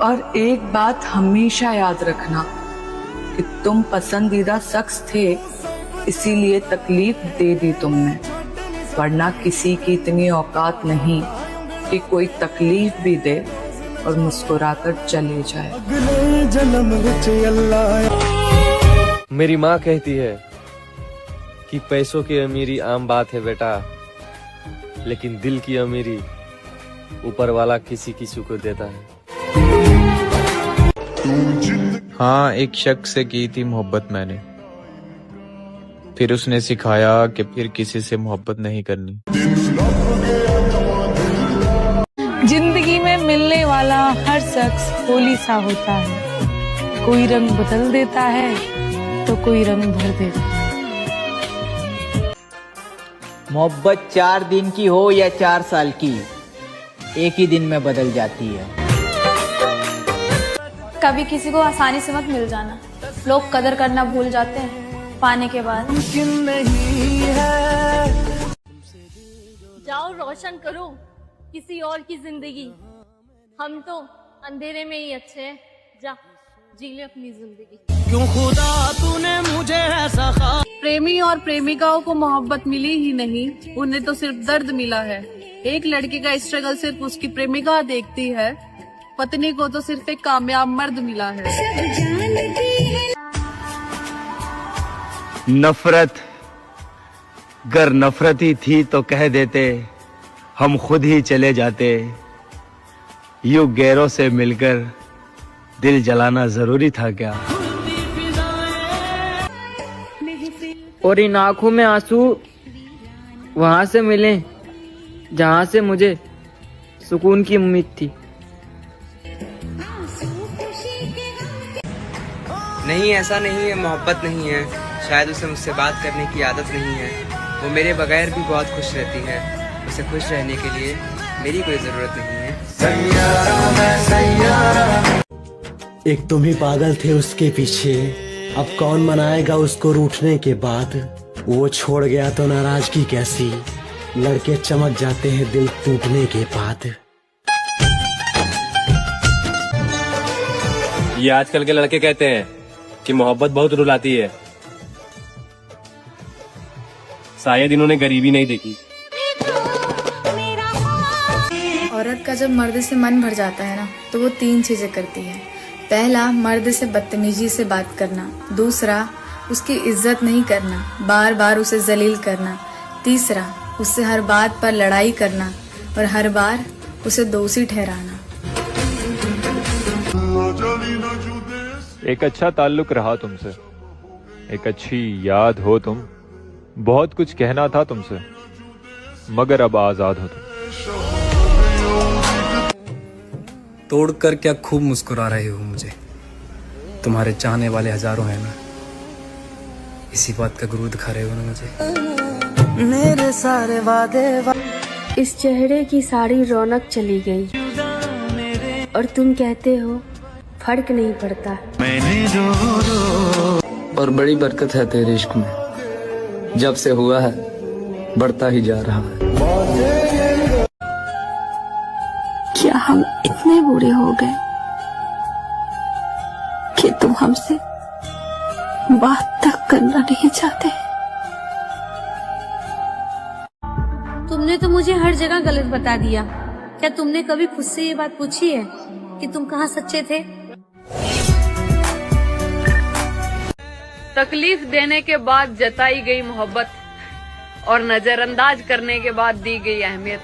और एक बात हमेशा याद रखना कि तुम पसंदीदा शख्स थे, इसीलिए तकलीफ दे दी तुमने, वरना किसी की इतनी औकात नहीं कि कोई तकलीफ भी दे और मुस्कुराकर चले जाए। मेरी माँ कहती है कि पैसों की अमीरी आम बात है बेटा, लेकिन दिल की अमीरी ऊपर वाला किसी किसी को देता है। हाँ, एक शख्स से की थी मोहब्बत मैंने, फिर उसने सिखाया कि फिर किसी से मोहब्बत नहीं करनी। जिंदगी में मिलने वाला हर शख्स होली सा होता है, कोई रंग बदल देता है तो कोई रंग भर देता है। मोहब्बत 4 दिन की हो या 4 साल की, एक ही दिन में बदल जाती है। कभी किसी को आसानी से मत मिल जाना, लोग कदर करना भूल जाते हैं पाने के बाद। जाओ रोशन करो किसी और की जिंदगी, हम तो अंधेरे में ही अच्छे हैं, जा जी ले अपनी जिंदगी। क्यों खुदा तूने मुझे ऐसा प्रेमी और प्रेमिकाओं को मोहब्बत मिली ही नहीं, उन्हें तो सिर्फ दर्द मिला है। एक लड़के का स्ट्रगल सिर्फ उसकी प्रेमिका देखती है, पत्नी को तो सिर्फ एक कामयाब मर्द मिला है। नफरत गर नफरत ही थी तो कह देते, हम खुद ही चले जाते। यूं गैरों से मिलकर दिल जलाना जरूरी था क्या? और इन आंखों में आंसू वहां से मिले जहां से मुझे सुकून की उम्मीद थी। नहीं, ऐसा नहीं है, मोहब्बत नहीं है, शायद उसे मुझसे बात करने की आदत नहीं है। वो मेरे बगैर भी बहुत खुश रहती है, उसे खुश रहने के लिए मेरी कोई जरूरत नहीं है। एक तुम ही पागल थे उसके पीछे, अब कौन मनाएगा उसको रूठने के बाद। वो छोड़ गया तो नाराजगी कैसी, लड़के चमक जाते हैं दिल टूटने के बाद। ये आजकल के लड़के कहते हैं कि मोहब्बत बहुत रुलाती है, शायद इन्होंने गरीबी नहीं देखी। औरत का जब मर्द से मन भर जाता है ना, तो वो 3 चीजें करती है। पहला, मर्द से बदतमीजी से बात करना। दूसरा, उसकी इज्जत नहीं करना, बार बार उसे जलील करना। तीसरा, उससे हर बात पर लड़ाई करना और हर बार उसे दोषी ठहराना। एक अच्छा ताल्लुक रहा तुमसे, एक अच्छी याद हो तुम, बहुत कुछ कहना था तुमसे, मगर अब आजाद हो तुम। तोड़कर क्या खूब मुस्कुरा रहे हो मुझे, तुम्हारे चाहने वाले हजारों हैं ना, इसी बात का गुरूर दिखा रहे हो ना मुझे। मेरे सारे वादे इस चेहरे की सारी रौनक चली गई और तुम कहते हो फर्क नहीं पड़ता। और बड़ी बरकत है तेरे इश्क में, जब से हुआ है बढ़ता ही जा रहा है। क्या हम इतने बुरे हो गए कि तुम हमसे बात तक करना नहीं चाहते? तुमने तो मुझे हर जगह गलत बता दिया। क्या तुमने कभी खुद से ये बात पूछी है कि तुम कहाँ सच्चे थे? तकलीफ देने के बाद जताई गई मोहब्बत और नजरअंदाज करने के बाद दी गई अहमियत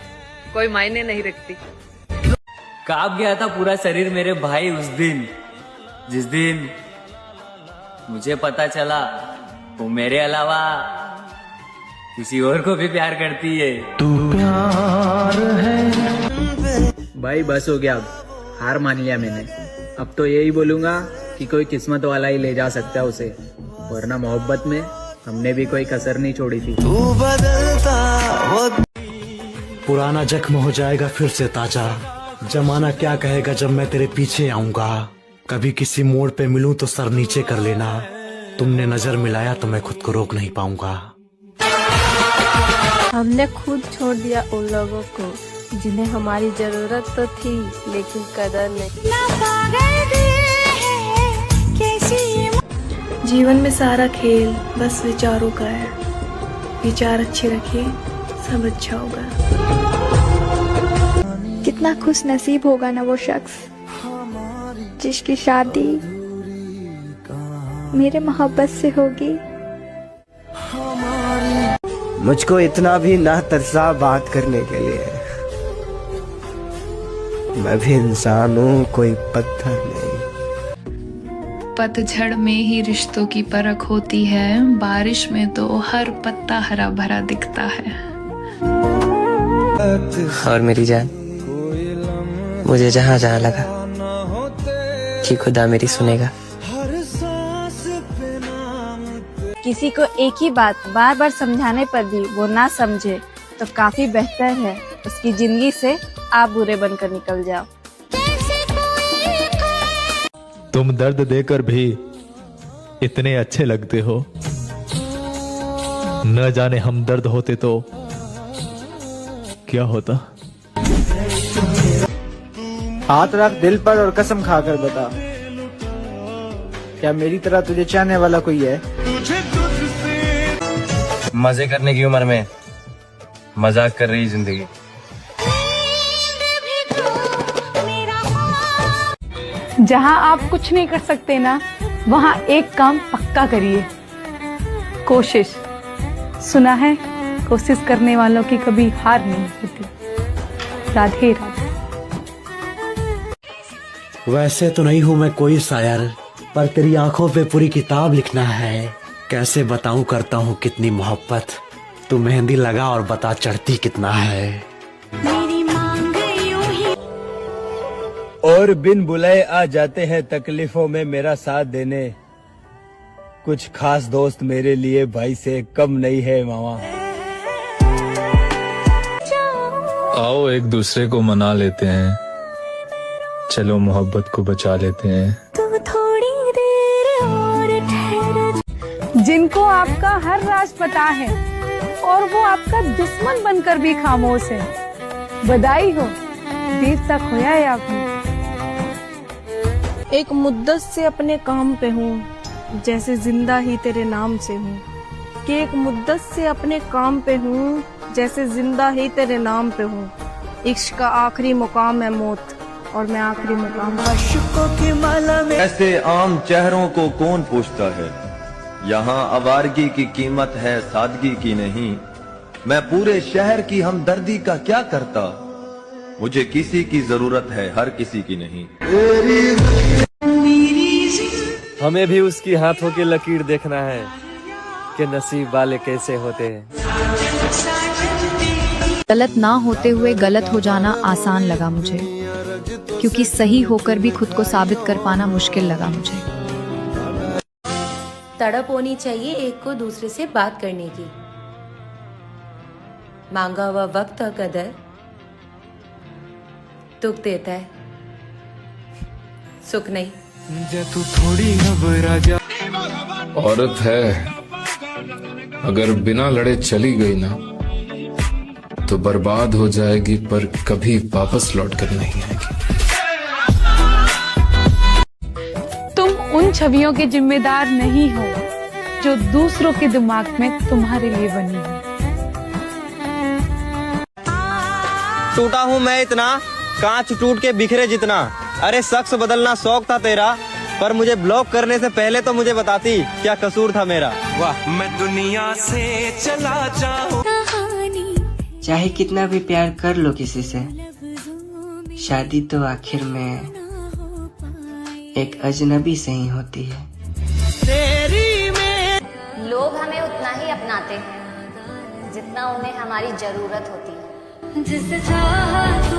कोई मायने नहीं रखती। कांप गया था पूरा शरीर मेरे भाई उस दिन, जिस दिन मुझे पता चला वो मेरे अलावा किसी और को भी प्यार करती है। तू प्यार है। भाई बस हो गया, अब हार मान लिया मैंने। अब तो यही बोलूंगा कि कोई किस्मत वाला ही ले जा सकता है उसे, वरना मोहब्बत में हमने भी कोई कसर नहीं छोड़ी थी। तू बदलता हो, पुराना जख्म हो जाएगा फिर से ताजा। जमाना क्या कहेगा जब मैं तेरे पीछे आऊंगा। कभी किसी मोड़ पे मिलूं तो सर नीचे कर लेना। तुमने नजर मिलाया तो मैं खुद को रोक नहीं पाऊंगा। हमने खुद छोड़ दिया उन लोगों को जिन्हें हमारी जरूरत तो थी लेकिन कदर नहीं। जीवन में सारा खेल बस विचारों का है। विचार अच्छे रखिए, सब अच्छा होगा। कितना खुश नसीब होगा ना वो शख्स जिसकी शादी मेरे मोहब्बत से होगी। मुझको इतना भी ना तरसा बात करने के लिए। मैं भी इंसान हूँ, कोई पत्थर नहीं। पतझड़ में ही रिश्तों की परख होती है, बारिश में तो हर पत्ता हरा भरा दिखता है। और मेरी जान, मुझे जहाँ जहाँ लगा कि खुदा मेरी सुनेगा। किसी को एक ही बात बार बार समझाने पर भी वो ना समझे तो काफी बेहतर है उसकी जिंदगी से आप बुरे बनकर निकल जाओ। तुम दर्द देकर भी इतने अच्छे लगते हो। न जाने हम दर्द होते तो क्या होता। हाथ रख दिल पर और कसम खाकर बता, क्या मेरी तरह तुझे चाहने वाला कोई है? मजे करने की उम्र में मजाक कर रही जिंदगी। जहाँ आप कुछ नहीं कर सकते ना, वहाँ एक काम पक्का करिए, कोशिश। सुना है कोशिश करने वालों की कभी हार नहीं होती। राधे राधे। वैसे तो नहीं हूँ मैं कोई शायर, पर तेरी आंखों पे पूरी किताब लिखना है। कैसे बताऊं करता हूँ कितनी मोहब्बत, तू मेहंदी लगा और बता चढ़ती कितना है। मेरी मांग यूं ही और बिन बुलाए आ जाते हैं तकलीफों में मेरा साथ देने। कुछ खास दोस्त मेरे लिए भाई से कम नहीं है मामा। आओ एक दूसरे को मना लेते हैं, चलो मोहब्बत को बचा लेते हैं। तू थोड़ी देर और ठहर। जिनको आपका हर राज पता है और वो आपका दुश्मन बनकर भी खामोश है, बधाई हो, देर तक खोया है आपने। एक मुद्दत से अपने काम पे हूँ, जैसे जिंदा ही तेरे नाम से हूँ। कि एक मुद्दत से अपने काम पे हूँ, जैसे जिंदा ही तेरे नाम पे हूँ। इश्क का आखिरी मुकाम है मौत और मैं आखिरी मुकाम। ऐसे आम चेहरों को कौन पूछता है, यहाँ आवारगी की कीमत है सादगी की नहीं। मैं पूरे शहर की हमदर्दी का क्या करता, मुझे किसी की जरूरत है हर किसी की नहीं। हमें भी उसकी हाथों की लकीर देखना है कि नसीब वाले कैसे होते हैं। गलत ना होते हुए गलत हो जाना आसान लगा मुझे, क्योंकि सही होकर भी खुद को साबित कर पाना मुश्किल लगा मुझे। तड़प होनी चाहिए एक को दूसरे से बात करने की। मांगा हुआ वक्त और कदर दुख देता है, सुख नहीं। तू थोड़ी घबरा जा। औरत है, अगर बिना लड़े चली गई ना तो बर्बाद हो जाएगी, पर कभी वापस लौट कर नहीं आएगी। तुम उन छवियों के जिम्मेदार नहीं हो जो दूसरों के दिमाग में तुम्हारे लिए बनी है। टूटा हूँ मैं इतना, कांच टूट के बिखरे जितना। अरे शख्स बदलना शौक था तेरा, पर मुझे ब्लॉक करने से पहले तो मुझे बताती क्या कसूर था मेरा। वाह। मैं दुनिया से चला जाऊं। चाहे कितना भी प्यार कर लो किसी से, शादी तो आखिर में एक अजनबी से ही होती है। लोग हमें उतना ही अपनाते हैं जितना उन्हें हमारी जरूरत होती है। जिस चाहा तू